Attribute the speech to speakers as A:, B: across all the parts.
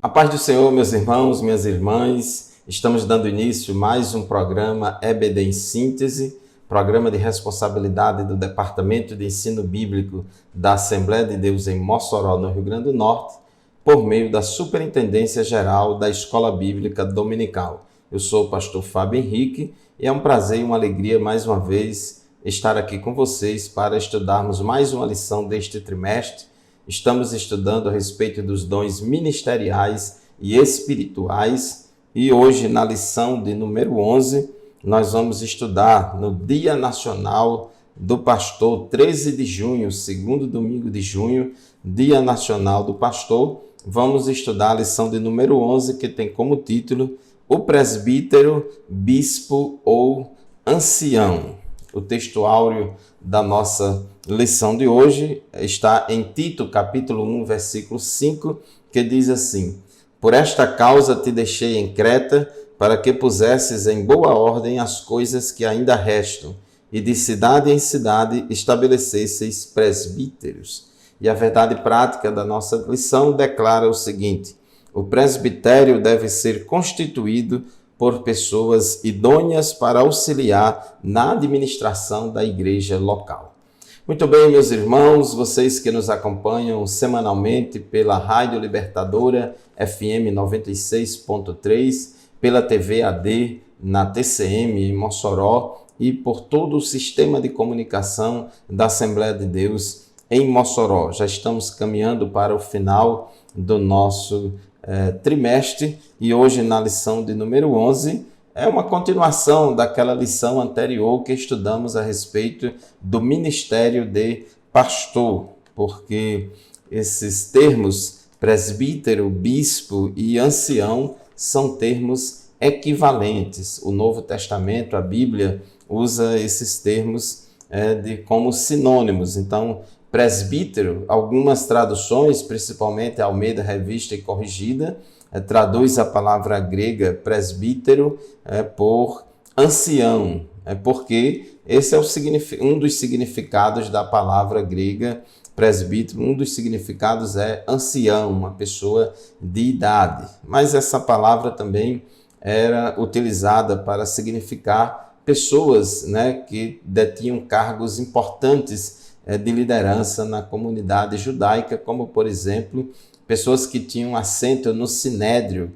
A: A paz do Senhor, meus irmãos, minhas irmãs, estamos dando início a mais um programa EBD em Síntese, programa de responsabilidade do Departamento de Ensino Bíblico da Assembleia de Deus em Mossoró, no Rio Grande do Norte, por meio da Superintendência Geral da Escola Bíblica Dominical. Eu sou o pastor Fábio Henrique e é um prazer e uma alegria mais uma vez estar aqui com vocês para estudarmos mais uma lição deste trimestre. Estamos estudando a respeito dos dons ministeriais e espirituais e hoje, na lição de número 11, nós vamos estudar no Dia Nacional do Pastor, 13 de junho, segundo domingo de junho, Dia Nacional do Pastor. Vamos estudar a lição de número 11, que tem como título O Presbítero, Bispo ou Ancião. O texto áureo da nossa lição de hoje está em Tito, capítulo 1, versículo 5, que diz assim: Por esta causa te deixei em Creta, para que pusesses em boa ordem as coisas que ainda restam, e de cidade em cidade estabelecesseis presbíteros. E a verdade prática da nossa lição declara o seguinte: o presbitério deve ser constituído por pessoas idôneas para auxiliar na administração da igreja local. Muito bem, meus irmãos, vocês que nos acompanham semanalmente pela Rádio Libertadora FM 96.3, pela TV AD na TCM em Mossoró e por todo o sistema de comunicação da Assembleia de Deus em Mossoró. Já estamos caminhando para o final do nosso trimestre e hoje na lição de número 11 é uma continuação daquela lição anterior que estudamos a respeito do ministério de pastor, porque esses termos presbítero, bispo e ancião são termos equivalentes. O Novo Testamento, a Bíblia, usa esses termos como sinônimos. Então, presbítero, algumas traduções, principalmente a Almeida Revista e Corrigida, traduz a palavra grega presbítero por ancião, porque esse é um dos significados da palavra grega presbítero. Um dos significados é ancião, uma pessoa de idade. Mas essa palavra também era utilizada para significar pessoas, que detinham cargos importantes de liderança na comunidade judaica, como, por exemplo, pessoas que tinham assento no Sinédrio,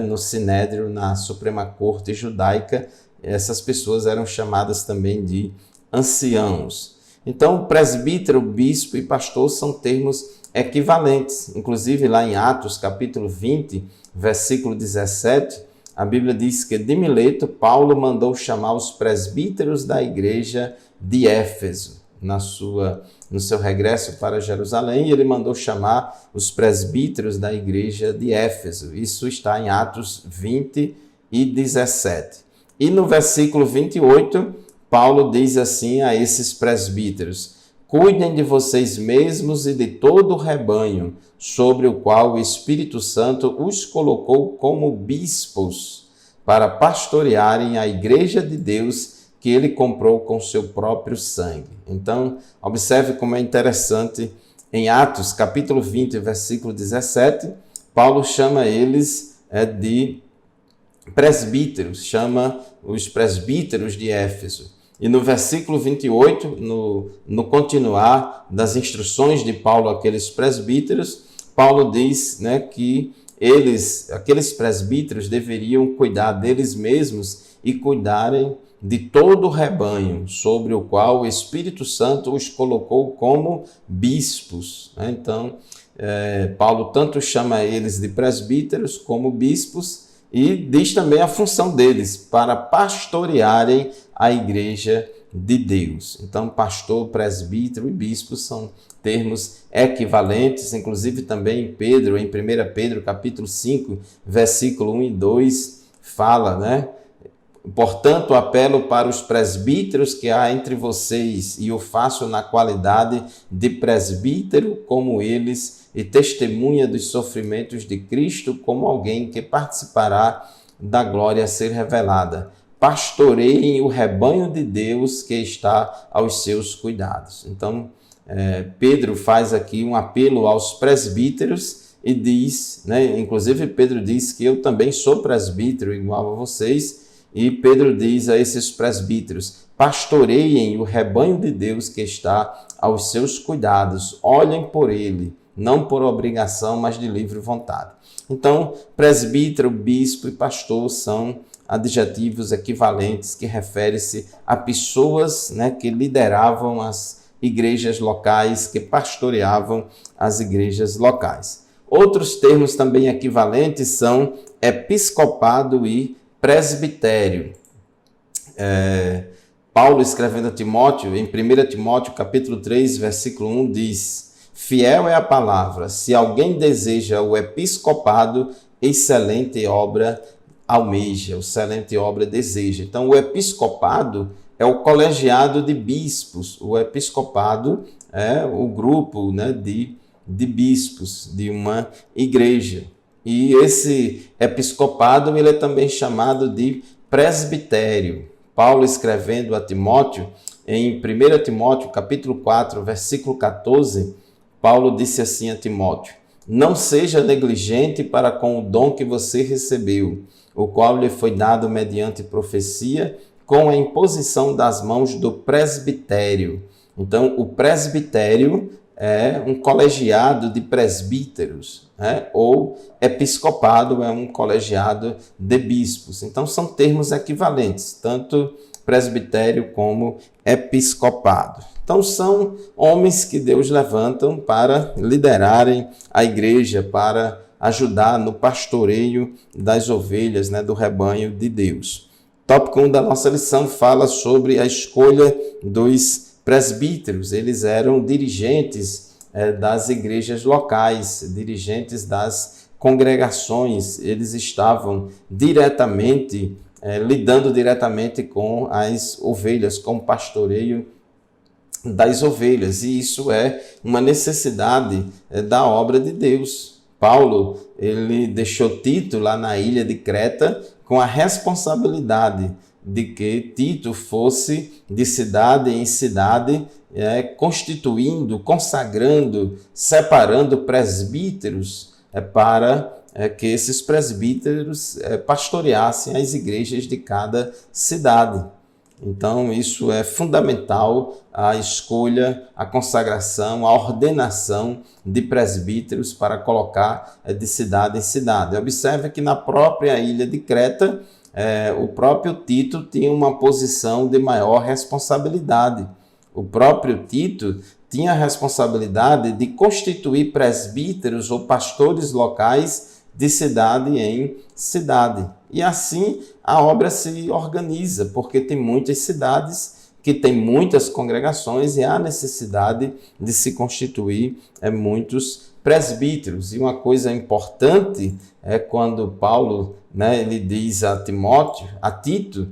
A: no Sinédrio, na Suprema Corte Judaica. Essas pessoas eram chamadas também de anciãos. Então, presbítero, bispo e pastor são termos equivalentes. Inclusive, lá em Atos, capítulo 20, versículo 17, a Bíblia diz que de Mileto, Paulo mandou chamar os presbíteros da igreja de Éfeso. No seu regresso para Jerusalém, ele mandou chamar os presbíteros da igreja de Éfeso. Isso está em Atos 20 e 17. E no versículo 28, Paulo diz assim a esses presbíteros: Cuidem de vocês mesmos e de todo o rebanho, sobre o qual o Espírito Santo os colocou como bispos, para pastorearem a igreja de Deus que ele comprou com seu próprio sangue. Então, observe como é interessante, em Atos, capítulo 20, versículo 17, Paulo chama eles de presbíteros, chama os presbíteros de Éfeso. E no versículo 28, no continuar das instruções de Paulo àqueles presbíteros, Paulo diz que aqueles presbíteros deveriam cuidar deles mesmos e cuidarem de todo o rebanho, sobre o qual o Espírito Santo os colocou como bispos. Então, Paulo tanto chama eles de presbíteros como bispos e diz também a função deles, para pastorearem a igreja de Deus. Então, pastor, presbítero e bispo são termos equivalentes, inclusive também em 1 Pedro, capítulo 5, versículo 1 e 2, fala, Portanto, apelo para os presbíteros que há entre vocês, e o faço na qualidade de presbítero como eles, e testemunha dos sofrimentos de Cristo como alguém que participará da glória a ser revelada. Pastoreiem o rebanho de Deus que está aos seus cuidados. Então, Pedro faz aqui um apelo aos presbíteros e diz, né, inclusive Pedro diz que eu também sou presbítero igual a vocês, e Pedro diz a esses presbíteros: pastoreiem o rebanho de Deus que está aos seus cuidados, olhem por ele, não por obrigação, mas de livre vontade. Então, presbítero, bispo e pastor são adjetivos equivalentes que referem-se a pessoas, né, que lideravam as igrejas locais, que pastoreavam as igrejas locais. Outros termos também equivalentes são episcopado e presbitério. Paulo, escrevendo a Timóteo, em 1 Timóteo capítulo 3, versículo 1, diz: fiel é a palavra, se alguém deseja o episcopado, excelente obra almeja, excelente obra deseja. Então, o episcopado é o colegiado de bispos, o episcopado é o grupo, né, de bispos de uma igreja. E esse episcopado ele é também chamado de presbitério. Paulo, escrevendo a Timóteo, em 1 Timóteo capítulo 4, versículo 14, Paulo disse assim a Timóteo: não seja negligente para com o dom que você recebeu, o qual lhe foi dado mediante profecia, com a imposição das mãos do presbitério. Então, o presbitério é um colegiado de presbíteros, né? Ou episcopado é um colegiado de bispos. Então, são termos equivalentes, tanto presbitério como episcopado. Então, são homens que Deus levanta para liderarem a igreja, para ajudar no pastoreio das ovelhas, né, do rebanho de Deus. Tópico 1 da nossa lição fala sobre a escolha dos presbíteros. Eles eram dirigentes das igrejas locais, dirigentes das congregações. Eles estavam diretamente, lidando diretamente com as ovelhas, com o pastoreio das ovelhas. E isso é uma necessidade da obra de Deus. Paulo, ele deixou Tito lá na ilha de Creta com a responsabilidade de que Tito fosse de cidade em cidade, constituindo, consagrando, separando presbíteros para que esses presbíteros pastoreassem as igrejas de cada cidade. Então, isso é fundamental, a escolha, a consagração, a ordenação de presbíteros para colocar de cidade em cidade. Observe que na própria ilha de Creta, o próprio Tito tinha uma posição de maior responsabilidade. O próprio Tito tinha a responsabilidade de constituir presbíteros ou pastores locais de cidade em cidade. E assim a obra se organiza, porque tem muitas cidades que têm muitas congregações e há necessidade de se constituir muitos presbíteros. E uma coisa importante é quando Paulo, ele diz a Tito,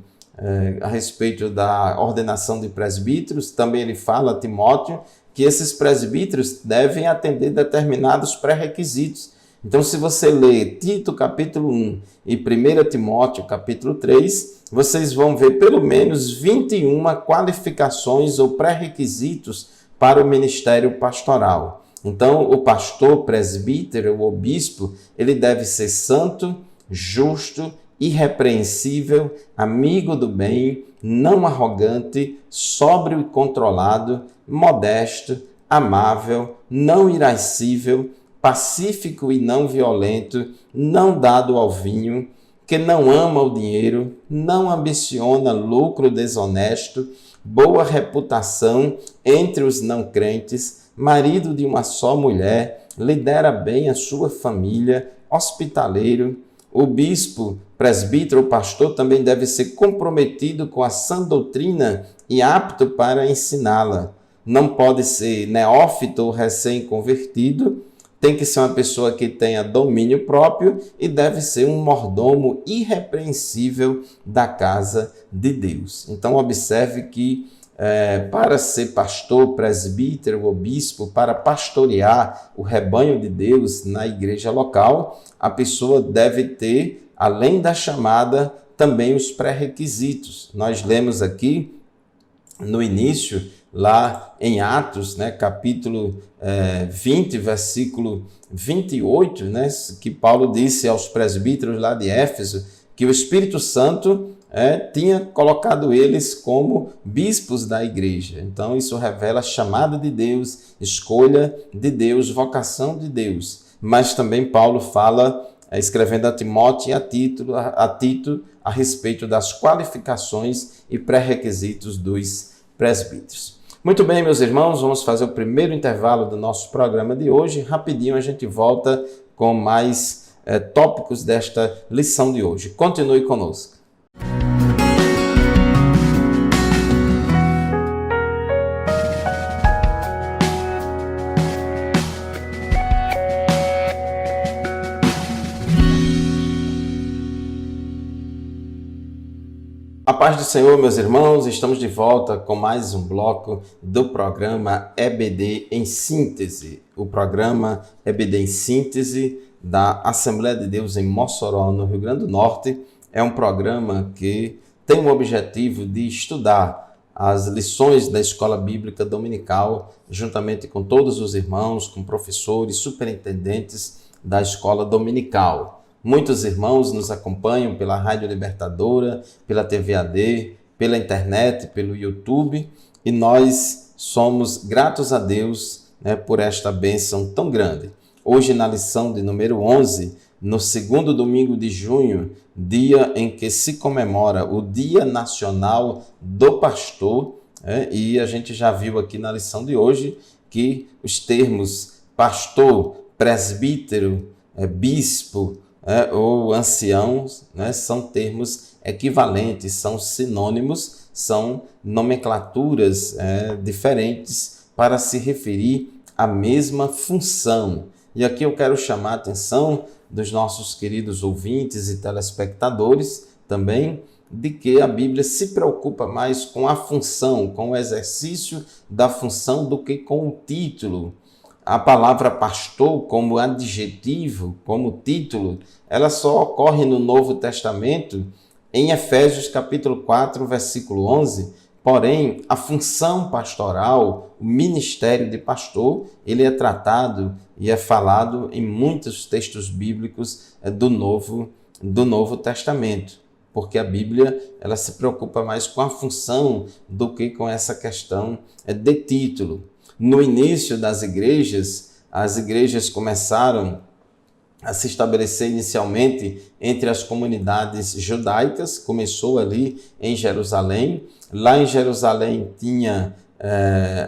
A: a respeito da ordenação de presbíteros, também ele fala a Timóteo que esses presbíteros devem atender determinados pré-requisitos. Então, se você lê Tito capítulo 1 e 1 Timóteo capítulo 3, vocês vão ver pelo menos 21 qualificações ou pré-requisitos para o ministério pastoral. Então, o pastor, presbítero ou bispo, ele deve ser santo, justo, irrepreensível, amigo do bem, não arrogante, sóbrio e controlado, modesto, amável, não irascível, pacífico e não violento, não dado ao vinho, que não ama o dinheiro, não ambiciona lucro desonesto, boa reputação entre os não crentes, marido de uma só mulher, lidera bem a sua família, hospitaleiro. O bispo, presbítero ou pastor também deve ser comprometido com a sã doutrina e apto para ensiná-la. Não pode ser neófito ou recém-convertido, tem que ser uma pessoa que tenha domínio próprio e deve ser um mordomo irrepreensível da casa de Deus. Então, observe que para ser pastor, presbítero ou bispo, para pastorear o rebanho de Deus na igreja local, a pessoa deve ter, além da chamada, também os pré-requisitos. Nós lemos aqui no início lá em Atos, né, capítulo 20, versículo 28, né, que Paulo disse aos presbíteros lá de Éfeso que o Espírito Santo tinha colocado eles como bispos da igreja. Então isso revela a chamada de Deus, escolha de Deus, vocação de Deus. Mas também Paulo fala, escrevendo a Timóteo e a Tito, a respeito das qualificações e pré-requisitos dos presbíteros. Muito bem, meus irmãos, vamos fazer o primeiro intervalo do nosso programa de hoje. Rapidinho a gente volta com mais tópicos desta lição de hoje. Continue conosco. A paz do Senhor, meus irmãos, estamos de volta com mais um bloco do programa EBD em Síntese. O programa EBD em Síntese da Assembleia de Deus em Mossoró, no Rio Grande do Norte, é um programa que tem o objetivo de estudar as lições da Escola Bíblica Dominical, juntamente com todos os irmãos, com professores, superintendentes da Escola Dominical. Muitos irmãos nos acompanham pela Rádio Libertadora, pela TV AD, pela internet, pelo YouTube, e nós somos gratos a Deus, né, por esta bênção tão grande. Hoje, na lição de número 11, no segundo domingo de junho, dia em que se comemora o Dia Nacional do Pastor, e a gente já viu aqui na lição de hoje que os termos pastor, presbítero, bispo, ou anciãos, né, são termos equivalentes, são sinônimos, são nomenclaturas diferentes para se referir à mesma função. E aqui eu quero chamar a atenção dos nossos queridos ouvintes e telespectadores também, de que a Bíblia se preocupa mais com a função, com o exercício da função, do que com o título. A palavra pastor como adjetivo, como título, ela só ocorre no Novo Testamento em Efésios capítulo 4, versículo 11. Porém, a função pastoral, o ministério de pastor, ele é tratado e é falado em muitos textos bíblicos do Novo Testamento, porque a Bíblia ela se preocupa mais com a função do que com essa questão de título. No início das igrejas, as igrejas começaram a se estabelecer inicialmente entre as comunidades judaicas, começou ali em Jerusalém. Lá em Jerusalém tinha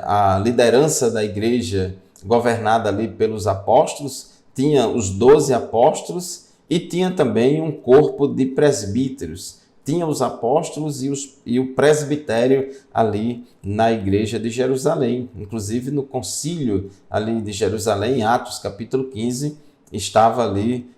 A: a liderança da igreja governada ali pelos apóstolos, tinha os 12 apóstolos e tinha também um corpo de presbíteros. Tinha os apóstolos e o presbitério ali na igreja de Jerusalém. Inclusive no concílio ali de Jerusalém, em Atos capítulo 15, estava ali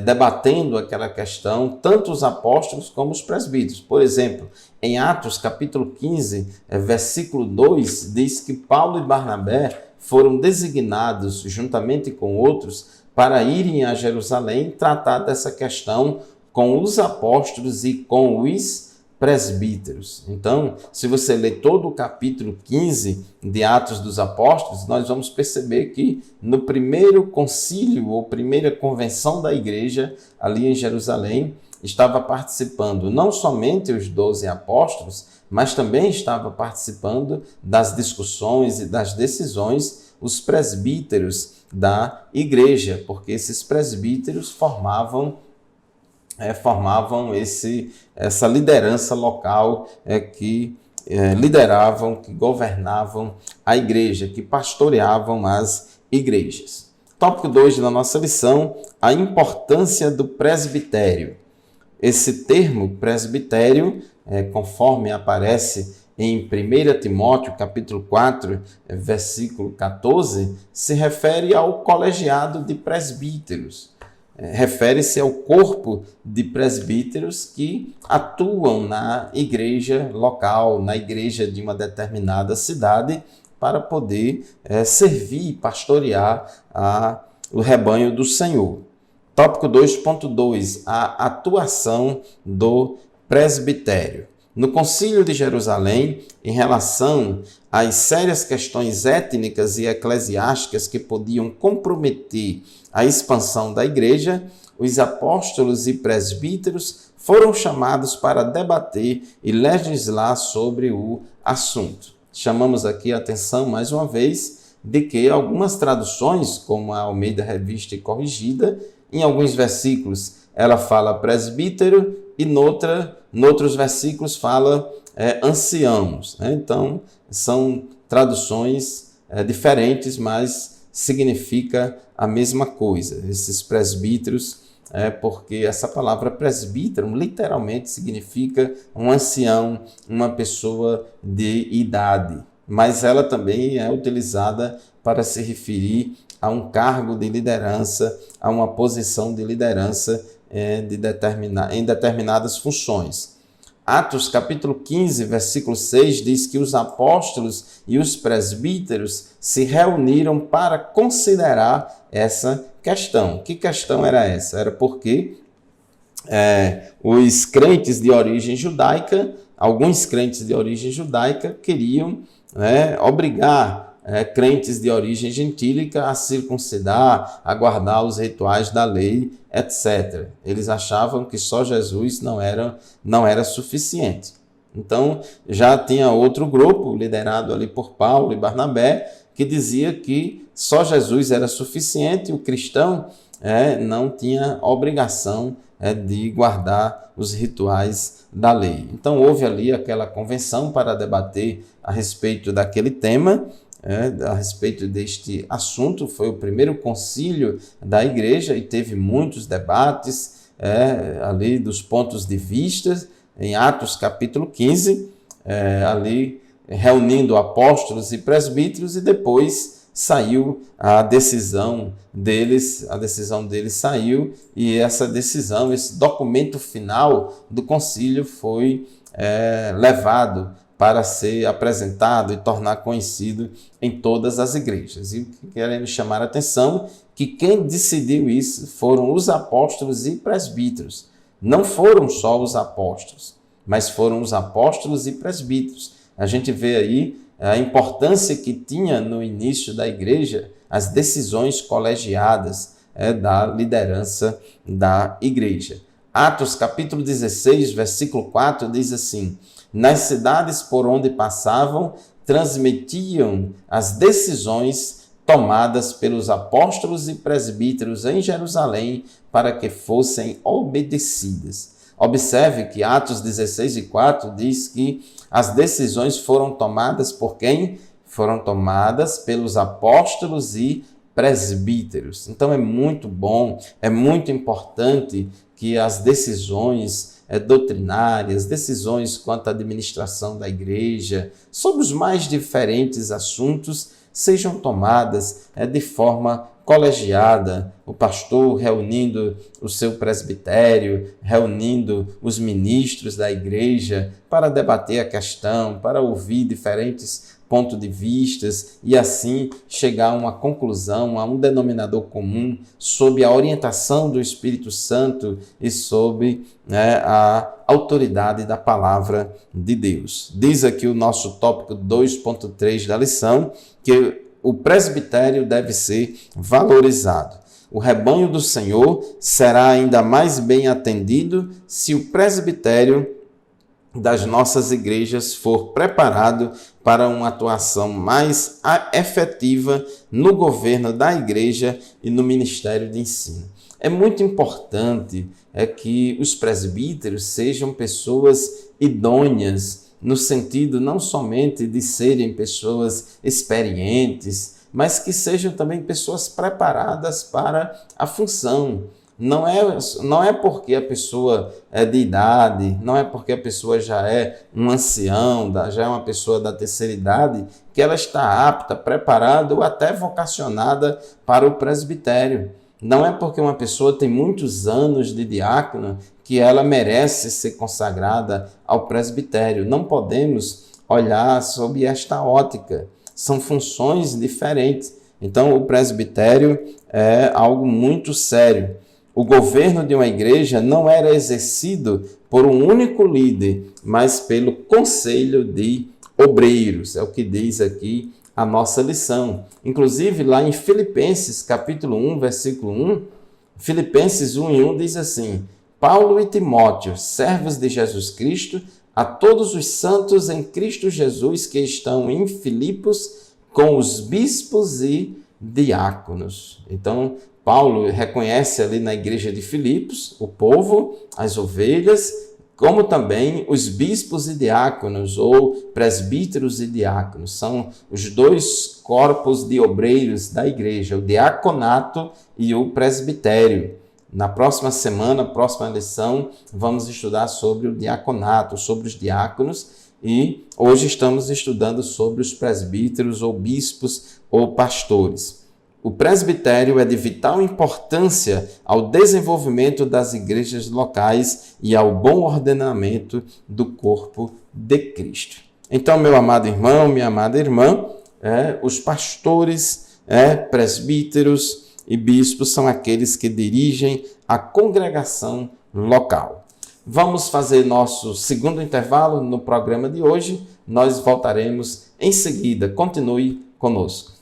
A: debatendo aquela questão, tanto os apóstolos como os presbíteros. Por exemplo, em Atos capítulo 15, versículo 2, diz que Paulo e Barnabé foram designados, juntamente com outros, para irem a Jerusalém tratar dessa questão com os apóstolos e com os presbíteros. Então, se você ler todo o capítulo 15 de Atos dos Apóstolos, nós vamos perceber que no primeiro concílio ou primeira convenção da igreja ali em Jerusalém, estava participando não somente os 12 apóstolos, mas também estava participando das discussões e das decisões os presbíteros da igreja, porque esses presbíteros formavam essa liderança local que lideravam, que governavam a igreja, que pastoreavam as igrejas. Tópico 2 da nossa lição, a importância do presbitério. Esse termo presbitério, conforme aparece em 1 Timóteo capítulo 4, versículo 14, se refere ao colegiado de presbíteros. Refere-se ao corpo de presbíteros que atuam na igreja local, na igreja de uma determinada cidade, para poder servir e pastorear o rebanho do Senhor. Tópico 2.2, a atuação do presbitério. No Concílio de Jerusalém, em relação às sérias questões étnicas e eclesiásticas que podiam comprometer a expansão da igreja, os apóstolos e presbíteros foram chamados para debater e legislar sobre o assunto. Chamamos aqui a atenção, mais uma vez, de que algumas traduções, como a Almeida Revista e Corrigida, em alguns versículos ela fala presbítero e noutros versículos fala anciãos. Então, são traduções diferentes, mas significa a mesma coisa. Esses presbíteros, porque essa palavra presbítero literalmente significa um ancião, uma pessoa de idade. Mas ela também é utilizada para se referir a um cargo de liderança, a uma posição de liderança em determinadas funções. Atos capítulo 15, versículo 6, diz que os apóstolos e os presbíteros se reuniram para considerar essa questão. Que questão era essa? Era porque os crentes de origem judaica, alguns crentes de origem judaica queriam obrigar crentes de origem gentílica a circuncidar, a guardar os rituais da lei, etc. Eles achavam que só Jesus não era suficiente. Então, já tinha outro grupo, liderado ali por Paulo e Barnabé, que dizia que só Jesus era suficiente e o cristão não tinha obrigação de guardar os rituais da lei. Então, houve ali aquela convenção para debater a respeito daquele tema, a respeito deste assunto. Foi o primeiro concílio da igreja e teve muitos debates ali dos pontos de vista, em Atos capítulo 15, ali reunindo apóstolos e presbíteros, e depois saiu a decisão deles saiu, e essa decisão, esse documento final do concílio foi levado para ser apresentado e tornar conhecido em todas as igrejas. E queremos chamar a atenção que quem decidiu isso foram os apóstolos e presbíteros. Não foram só os apóstolos, mas foram os apóstolos e presbíteros. A gente vê aí a importância que tinha no início da igreja as decisões colegiadas da liderança da igreja. Atos capítulo 16, versículo 4 diz assim: nas cidades por onde passavam, transmitiam as decisões tomadas pelos apóstolos e presbíteros em Jerusalém para que fossem obedecidas. Observe que Atos 16 e 4 diz que as decisões foram tomadas por quem? Foram tomadas pelos apóstolos e presbíteros. Então é muito bom, é muito importante que as decisões doutrinárias, decisões quanto à administração da igreja, sobre os mais diferentes assuntos, sejam tomadas de forma colegiada, o pastor reunindo o seu presbitério, reunindo os ministros da igreja para debater a questão, para ouvir diferentes pontos de vista e assim chegar a uma conclusão, a um denominador comum sob a orientação do Espírito Santo e sob a autoridade da palavra de Deus. Diz aqui o nosso tópico 2.3 da lição que o presbitério deve ser valorizado. O rebanho do Senhor será ainda mais bem atendido se o presbitério das nossas igrejas for preparado para uma atuação mais efetiva no governo da igreja e no ministério de ensino. É muito importante que os presbíteros sejam pessoas idôneas, no sentido não somente de serem pessoas experientes, mas que sejam também pessoas preparadas para a função. Não é porque a pessoa é de idade, não é porque a pessoa já é um ancião, já é uma pessoa da terceira idade, que ela está apta, preparada ou até vocacionada para o presbitério. Não é porque uma pessoa tem muitos anos de diácono que ela merece ser consagrada ao presbitério. Não podemos olhar sob esta ótica. São funções diferentes. Então, o presbitério é algo muito sério. O governo de uma igreja não era exercido por um único líder, mas pelo conselho de obreiros. É o que diz aqui a nossa lição. Inclusive, lá em Filipenses, capítulo 1, versículo 1, Filipenses 1:1 diz assim: Paulo e Timóteo, servos de Jesus Cristo, a todos os santos em Cristo Jesus que estão em Filipos, com os bispos e diáconos. Então, Paulo reconhece ali na igreja de Filipos o povo, as ovelhas, como também os bispos e diáconos, ou presbíteros e diáconos. São os dois corpos de obreiros da igreja, o diaconato e o presbitério. Na próxima semana, próxima lição, vamos estudar sobre o diaconato, sobre os diáconos, e hoje estamos estudando sobre os presbíteros ou bispos ou pastores. O presbitério é de vital importância ao desenvolvimento das igrejas locais e ao bom ordenamento do corpo de Cristo. Então, meu amado irmão, minha amada irmã, os pastores, presbíteros e bispos são aqueles que dirigem a congregação local. Vamos fazer nosso segundo intervalo no programa de hoje. Nós voltaremos em seguida. Continue conosco.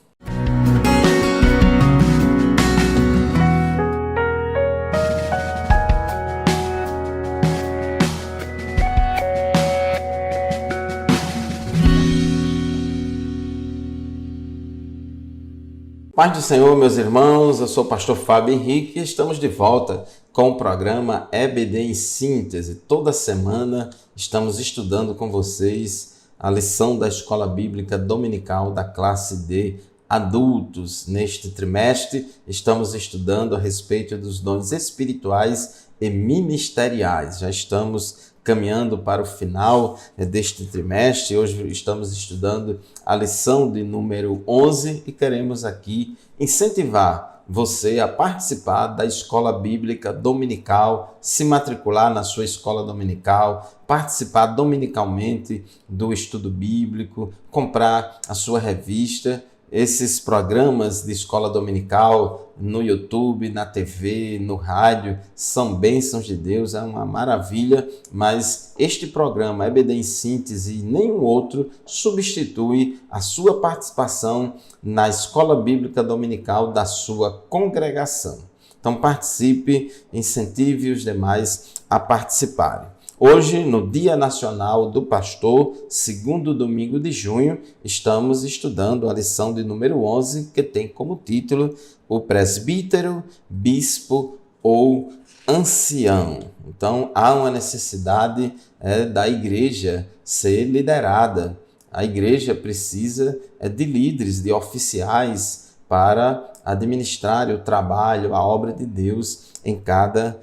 A: Paz do Senhor, meus irmãos, eu sou o pastor Fábio Henrique e estamos de volta com o programa EBD em Síntese. Toda semana estamos estudando com vocês a lição da Escola Bíblica Dominical da classe de adultos. Neste trimestre, estamos estudando a respeito dos dons espirituais e ministeriais. Já estamos caminhando para o final deste trimestre. Hoje estamos estudando a lição de número 11 e queremos aqui incentivar você a participar da escola bíblica dominical, se matricular na sua escola dominical, participar dominicalmente do estudo bíblico, comprar a sua revista. Esses programas de escola dominical no YouTube, na TV, no rádio, são bênçãos de Deus, é uma maravilha, mas este programa EBD em Síntese e nenhum outro substitui a sua participação na escola bíblica dominical da sua congregação. Então participe, incentive os demais a participarem. Hoje, no Dia Nacional do Pastor, segundo domingo de junho, estamos estudando a lição de número 11, que tem como título o presbítero, bispo ou ancião. Então, há uma necessidade da igreja ser liderada. A igreja precisa de líderes, de oficiais para administrar o trabalho, a obra de Deus em cada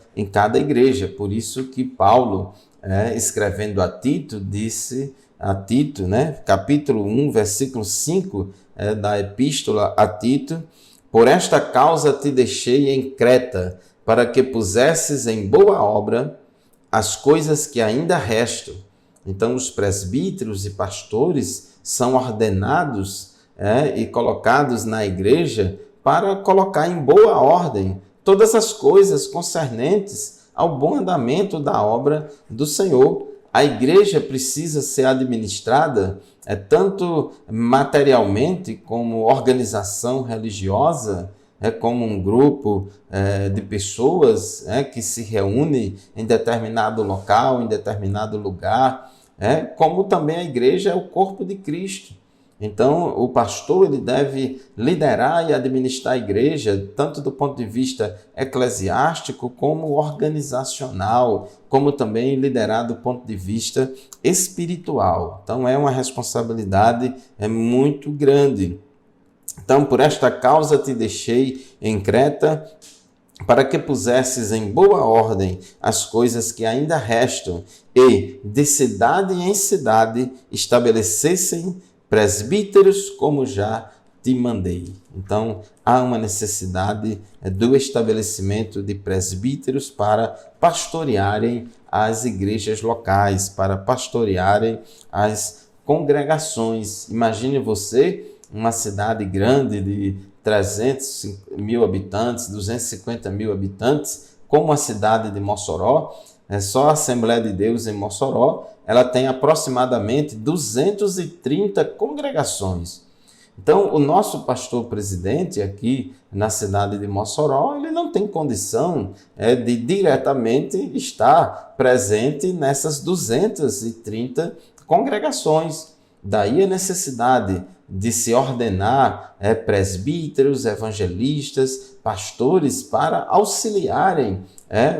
A: igreja. Por isso que Paulo, escrevendo a Tito, disse a Tito, capítulo 1, versículo 5 da epístola a Tito: por esta causa te deixei em Creta, para que pusesses em boa obra as coisas que ainda restam. Então, os presbíteros e pastores são ordenados e colocados na igreja para colocar em boa ordem todas as coisas concernentes ao bom andamento da obra do Senhor. A igreja precisa ser administrada tanto materialmente como organização religiosa, como um grupo de pessoas que se reúne em determinado local, em determinado lugar, como também a igreja é o corpo de Cristo. Então, o pastor ele deve liderar e administrar a igreja, tanto do ponto de vista eclesiástico como organizacional, como também liderar do ponto de vista espiritual. Então, é uma responsabilidade muito grande. Então, por esta causa te deixei em Creta, para que pusesses em boa ordem as coisas que ainda restam, e de cidade em cidade estabelecessem presbíteros, como já te mandei. Então, há uma necessidade do estabelecimento de presbíteros para pastorearem as igrejas locais, para pastorearem as congregações. Imagine você, uma cidade grande de 300 mil habitantes, 250 mil habitantes, como a cidade de Mossoró, só a Assembleia de Deus em Mossoró, ela tem aproximadamente 230 congregações. Então, o nosso pastor presidente aqui na cidade de Mossoró, ele não tem condição de diretamente estar presente nessas 230 congregações. Daí a necessidade de se ordenar presbíteros, evangelistas, pastores para auxiliarem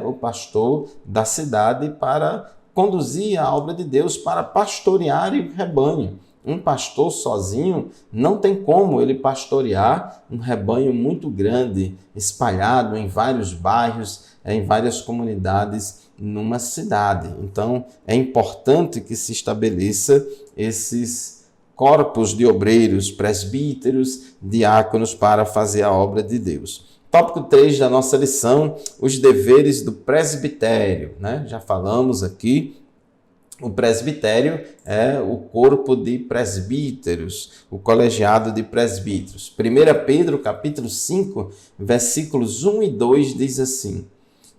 A: o pastor da cidade para conduzir a obra de Deus, para pastorear o rebanho. Um pastor sozinho não tem como ele pastorear um rebanho muito grande, espalhado em vários bairros, em várias comunidades, numa cidade. Então, é importante que se estabeleça esses corpos de obreiros, presbíteros, diáconos para fazer a obra de Deus. Tópico 3 da nossa lição, os deveres do presbitério. Já falamos aqui. O presbitério é o corpo de presbíteros, o colegiado de presbíteros. 1 Pedro, capítulo 5, versículos 1 e 2 diz assim: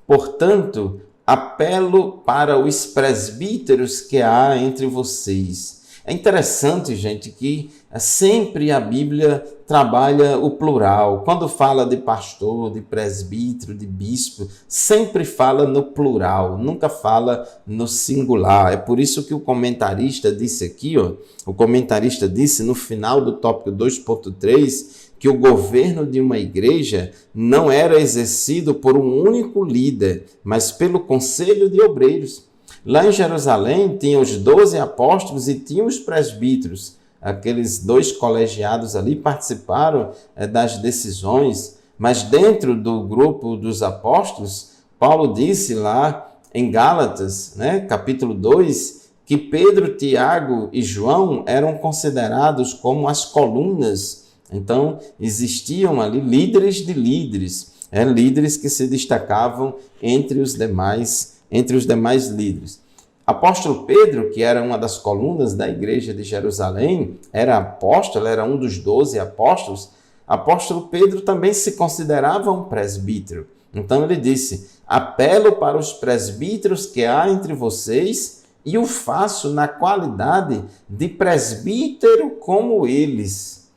A: portanto, apelo para os presbíteros que há entre vocês. É interessante, gente, que sempre a Bíblia trabalha o plural. Quando fala de pastor, de presbítero, de bispo, sempre fala no plural, nunca fala no singular. É por isso que o comentarista disse aqui, o comentarista disse no final do tópico 2.3, que o governo de uma igreja não era exercido por um único líder, mas pelo conselho de obreiros. Lá em Jerusalém tinha os 12 apóstolos e tinha os presbíteros. Aqueles 2 colegiados ali participaram das decisões, mas dentro do grupo dos apóstolos, Paulo disse lá em Gálatas, capítulo 2, que Pedro, Tiago e João eram considerados como as colunas. Então, existiam ali líderes de líderes, líderes que se destacavam entre os demais líderes. Apóstolo Pedro, que era uma das colunas da igreja de Jerusalém, era apóstolo, era um dos 12 apóstolos. Apóstolo Pedro também se considerava um presbítero. Então ele disse: apelo para os presbíteros que há entre vocês e o faço na qualidade de presbítero como eles.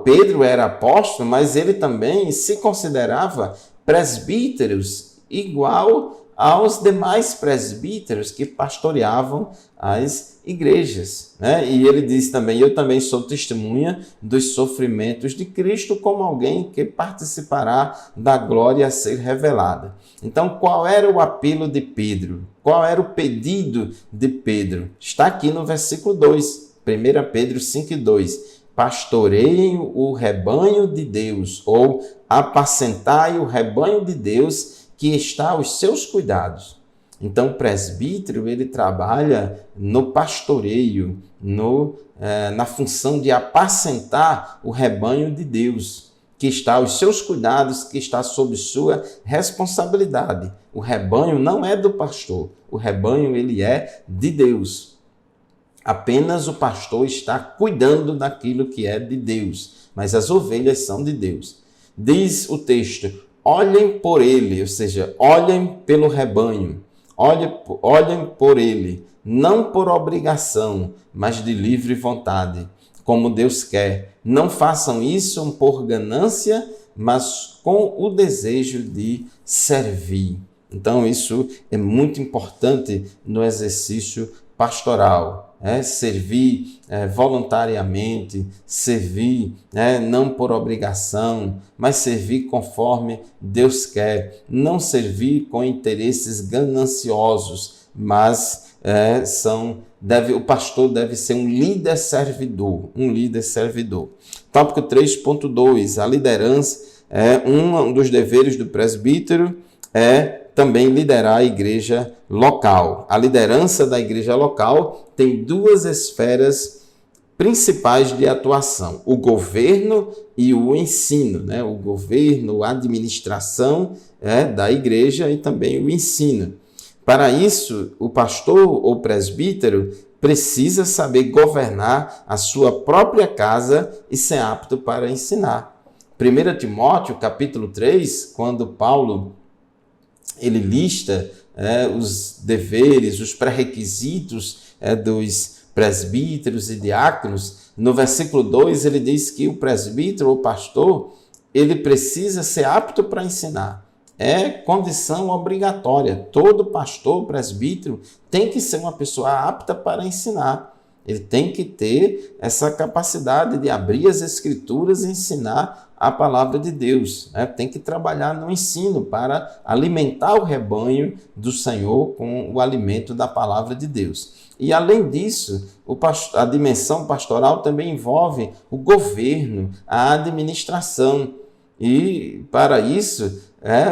A: Pedro era apóstolo, mas ele também se considerava presbíteros igual aos demais presbíteros que pastoreavam as igrejas. E ele diz também: eu também sou testemunha dos sofrimentos de Cristo como alguém que participará da glória a ser revelada. Então, qual era o apelo de Pedro? Qual era o pedido de Pedro? Está aqui no versículo 2, 1 Pedro 5:2. Pastoreiem o rebanho de Deus, ou apacentai o rebanho de Deus que está aos seus cuidados. Então, o presbítero, ele trabalha no pastoreio, na função de apacentar o rebanho de Deus, que está aos seus cuidados, que está sob sua responsabilidade. O rebanho não é do pastor, o rebanho ele é de Deus. Apenas o pastor está cuidando daquilo que é de Deus, mas as ovelhas são de Deus. Diz o texto: olhem por ele, ou seja, olhem pelo rebanho, olhem por ele, não por obrigação, mas de livre vontade, como Deus quer. Não façam isso por ganância, mas com o desejo de servir. Então, isso é muito importante no exercício pastoral. Servir voluntariamente, servir não por obrigação, mas servir conforme Deus quer. Não servir com interesses gananciosos, mas o pastor deve ser um líder servidor. Tópico 3.2, a liderança, um dos deveres do presbítero também liderar a igreja local. A liderança da igreja local tem 2 esferas principais de atuação: o governo e o ensino. O governo, a administração da igreja e também o ensino. Para isso, o pastor ou presbítero precisa saber governar a sua própria casa e ser apto para ensinar. 1 Timóteo, capítulo 3, quando Paulo ele lista os deveres, os pré-requisitos dos presbíteros e diáconos. No versículo 2, ele diz que o presbítero ou pastor, ele precisa ser apto para ensinar. É condição obrigatória. Todo pastor, presbítero, tem que ser uma pessoa apta para ensinar. Ele tem que ter essa capacidade de abrir as Escrituras e ensinar a palavra de Deus. Tem que trabalhar no ensino para alimentar o rebanho do Senhor com o alimento da palavra de Deus. E, além disso, a dimensão pastoral também envolve o governo, a administração. E, para isso,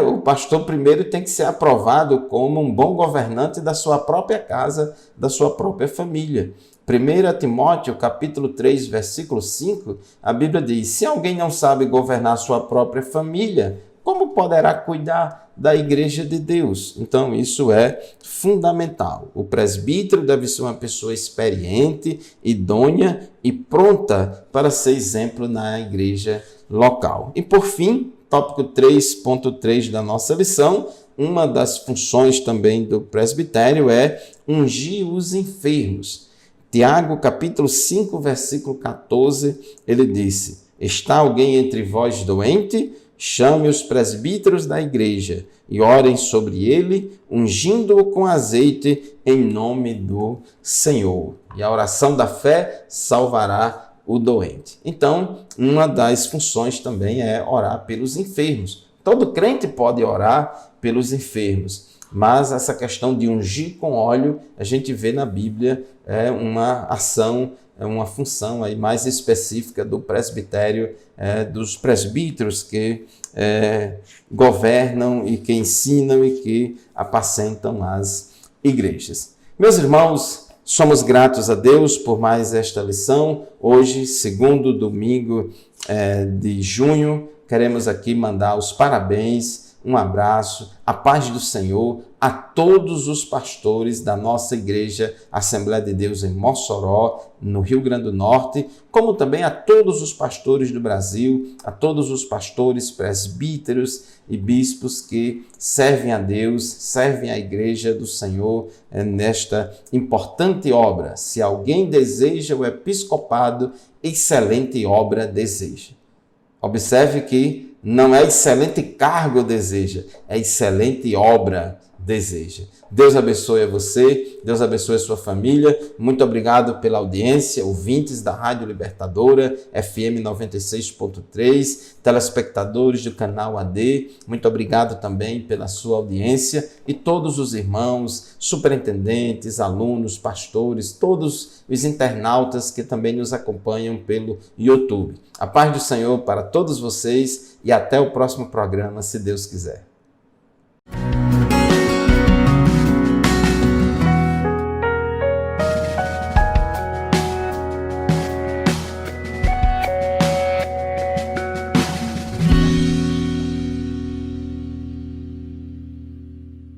A: o pastor primeiro tem que ser aprovado como um bom governante da sua própria casa, da sua própria família. 1 Timóteo, capítulo 3, versículo 5, a Bíblia diz: se alguém não sabe governar sua própria família, como poderá cuidar da igreja de Deus? Então, isso é fundamental. O presbítero deve ser uma pessoa experiente, idônea e pronta para ser exemplo na igreja local. E, por fim, tópico 3.3 da nossa lição, uma das funções também do presbitério é ungir os enfermos. Tiago, capítulo 5, versículo 14, ele disse: está alguém entre vós doente? Chame os presbíteros da igreja e orem sobre ele, ungindo-o com azeite em nome do Senhor. E a oração da fé salvará o doente. Então, uma das funções também é orar pelos enfermos. Todo crente pode orar pelos enfermos, mas essa questão de ungir com óleo, a gente vê na Bíblia uma ação, uma função aí mais específica do presbitério, dos presbíteros que governam e que ensinam e que apacentam as igrejas. Meus irmãos, somos gratos a Deus por mais esta lição. Hoje, segundo domingo de junho, queremos aqui mandar os parabéns, um abraço, a paz do Senhor a todos os pastores da nossa igreja Assembleia de Deus em Mossoró, no Rio Grande do Norte, como também a todos os pastores do Brasil, a todos os pastores, presbíteros e bispos que servem a Deus, servem a igreja do Senhor nesta importante obra. Se alguém deseja o episcopado, excelente obra deseja. Observe que não é excelente cargo deseja, é excelente obra deseja. Deus abençoe a você, Deus abençoe a sua família. Muito obrigado pela audiência, ouvintes da Rádio Libertadora, FM 96.3, telespectadores do canal AD. Muito obrigado também pela sua audiência e todos os irmãos, superintendentes, alunos, pastores, todos os internautas que também nos acompanham pelo YouTube. A paz do Senhor para todos vocês e até o próximo programa, se Deus quiser.